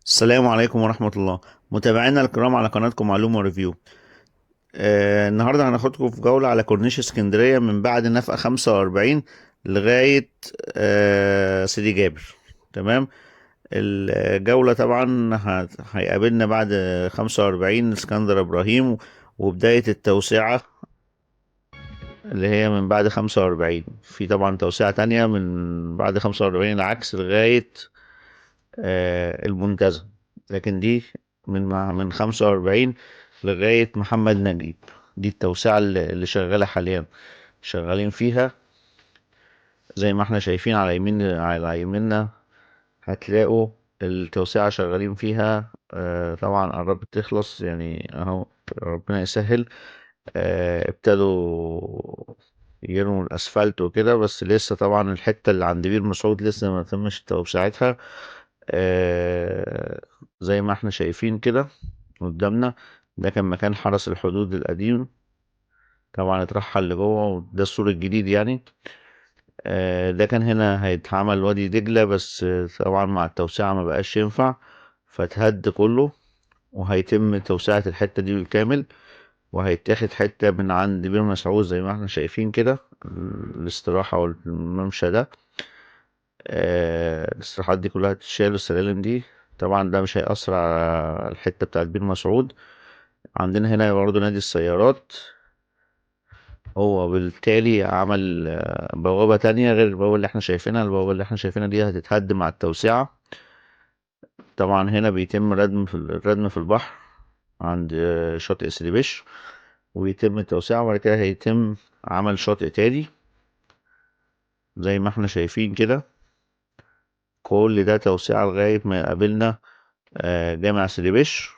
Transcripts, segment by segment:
السلام عليكم ورحمة الله. متابعينا الكرام على قناتكم معلومة ريفيو. النهاردة هناخدكم في جولة على كورنيش اسكندرية من بعد نفق 45 لغاية سيدي جابر. تمام. الجولة طبعا هيقابلنا بعد 45 اسكندر إبراهيم، وبداية التوسعة اللي هي من بعد 45. في طبعا توسعة تانية من بعد 45 العكس لغاية المنتزه، لكن دي من 45 لغاية محمد نجيب. دي التوسعة اللي شغالة حاليا، شغالين فيها زي ما احنا شايفين على يميننا. هتلاقوا التوسعة شغالين فيها. طبعا قربت تخلص يعني اهو، ربنا يسهل. ابتدوا يرموا الاسفلت وكده، بس لسه طبعا الحتة اللي عند بير مسعود لسه ما تمش توسعتها. آه زي ما احنا شايفين كده قدامنا، ده كان مكان حرس الحدود القديم، طبعا اترحل لجوه وده السور الجديد يعني. ده كان هنا هيتعمل وادي دجلة، بس طبعا مع التوسعة ما بقاش ينفع، فاتهد كله، وهيتم توسعة الحتة دي بالكامل، وهيتاخد حتة من عند بير مسعود زي ما احنا شايفين كده، الاستراحة والممشى ده. الاستراحات دي كلها هتتشال، السلالم دي طبعا ده مش هيأثر على الحتة بتاعت بير مسعود. عندنا هنا برضه نادي السيارات، هو بالتالي عمل بوابة تانية غير البوابة اللي احنا شايفينها. البوابة اللي احنا شايفينها دي هتتهد مع التوسعة. طبعا هنا بيتم الردم في البحر عند شاطئ سيدي بشر، ويتم التوسعة، وبعد كده هيتم عمل شاطئ تاني زي ما احنا شايفين كده. كل ده توسعة لغاية ما يقابلنا جامع سيدي بشر.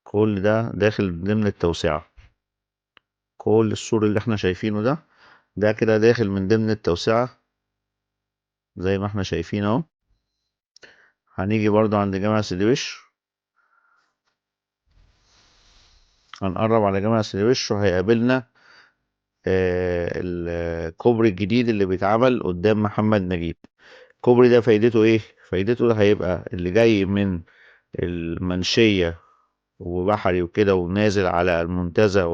كل ده داخل ضمن التوسعة. كل السور اللي احنا شايفينه ده كده داخل من ضمن التوسعة زي ما احنا شايفين اهو. هنيجي برضو عند جامع سيدي بشر، هنقرب على جامع سيدي بشر وهيقابلنا الكوبري الجديد اللي بيتعمل قدام محمد نجيب. الكوبري ده فايدته ايه؟ فايدته هيبقى اللي جاي من المنشية وبحري وكده ونازل على المنتزه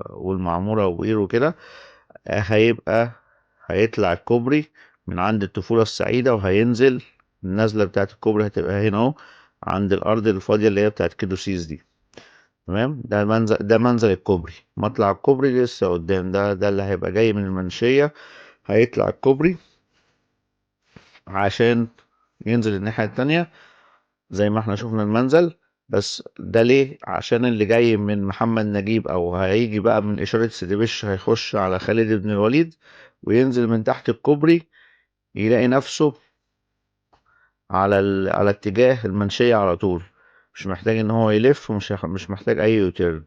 والمعمورة وبقير وكده، هيطلع الكوبري من عند الطفولة السعيدة وهينزل. النزلة بتاعت الكوبري هتبقى هنا اهو، عند الأرض الفاضية اللي هي بتاعت كيدوسيس دي. تمام. ده منزل الكوبري. مطلع الكوبري لسه قدام، ده اللي هيبقى جاي من المنشية، هيطلع الكوبري عشان ينزل الناحية التانية زي ما احنا شفنا المنزل. بس ده ليه؟ عشان اللي جاي من محمد نجيب او هيجي بقى من اشارة سيدي بشر هيخش على خالد بن الوليد وينزل من تحت الكوبري، يلاقي نفسه على اتجاه المنشية على طول. مش محتاج ان هو يلف، مش محتاج اي يوتيرن.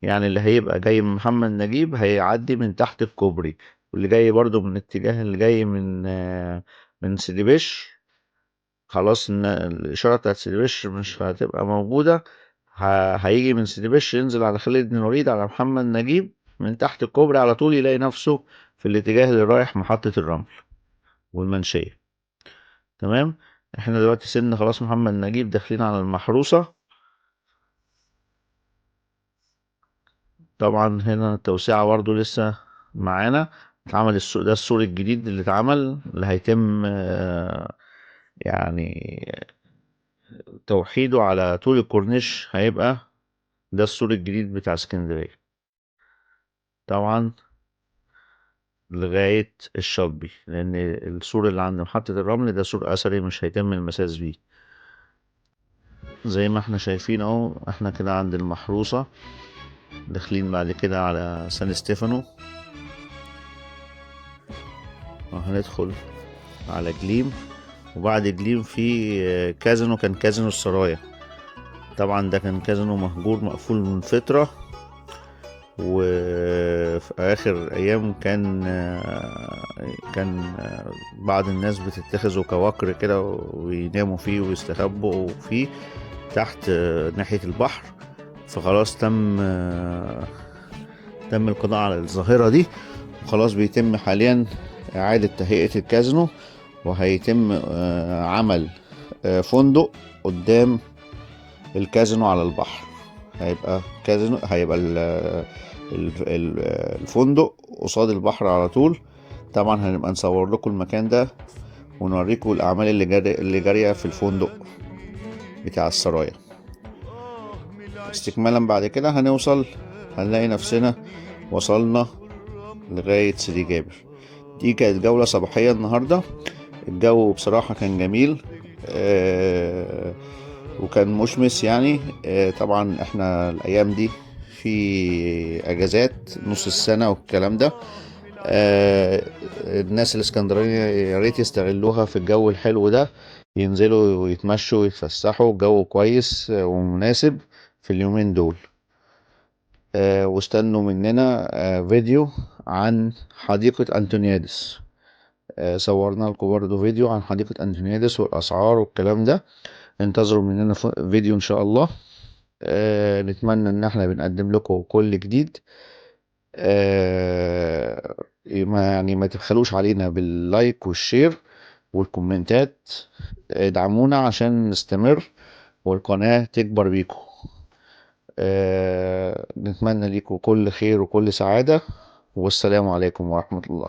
يعني اللي هيبقى جاي من محمد نجيب هيعدي من تحت الكوبري، واللي جاي برضو من الاتجاه اللي جاي من سيدي بشر، خلاص ان الاشاره بتاعت سيدي بشر مش هتبقى موجوده. هيجي من سيدي بشر ينزل على خالد بن الوليد على محمد نجيب من تحت الكوبري على طول، يلاقي نفسه في الاتجاه اللي رايح محطه الرمل والمنشيه. تمام. احنا دلوقتي سيبنا خلاص محمد نجيب، داخلين على المحروسه. طبعا هنا التوسعة برضو لسه معانا. اتعمل السوق ده، السور الجديد اللي اتعمل اللي هيتم يعني توحيده على طول الكورنيش، هيبقى ده السور الجديد بتاع اسكندرية طبعا لغاية الشاطبي، لأن السور اللي عند محطة الرمل ده سور أثري مش هيتم المساس بيه. زي ما احنا شايفين اهو، احنا كده عند المحروسة، داخلين بعد كده على سان ستيفانو، وهندخل على جليم. وبعد جليم في كازينو، كان كازينو السرايا. طبعا ده كان كازينو مهجور مقفول من فترة، وفي آخر أيام كان بعض الناس بتتخذه كوكر كده ويناموا فيه ويستخبوا فيه تحت ناحية البحر. فخلاص تم القضاء على الظاهرة دي، وخلاص بيتم حاليا إعادة تهيئة الكازينو، وهيتم عمل فندق قدام الكازينو على البحر. هيبقى الفندق قصاد البحر على طول. طبعا هنبقى نصور لكم المكان ده ونوريكم الأعمال اللي جارية في الفندق بتاع السرايا. استكمالا بعد كده هنلاقي نفسنا وصلنا لغاية سيدي جابر. دي كانت جولة صباحية النهاردة. الجو بصراحة كان جميل وكان مشمس يعني. طبعا احنا الأيام دي في أجازات نص السنة والكلام ده. الناس الاسكندرانية يا ريت يستغلوها في الجو الحلو ده، ينزلوا ويتمشوا ويتفسحوا. الجو كويس ومناسب في اليومين دول. واستنوا مننا فيديو عن حديقة أنتونيادس. صورنا لكم برضه فيديو عن حديقة أنتونيادس والأسعار والكلام ده. انتظروا مننا فيديو إن شاء الله. نتمنى إن احنا بنقدم لكم كل جديد. ما تبخلوش علينا باللايك والشير والكومنتات. ادعمونا عشان نستمر والقناة تكبر بيكم. نتمنى لكم كل خير وكل سعادة، والسلام عليكم ورحمة الله.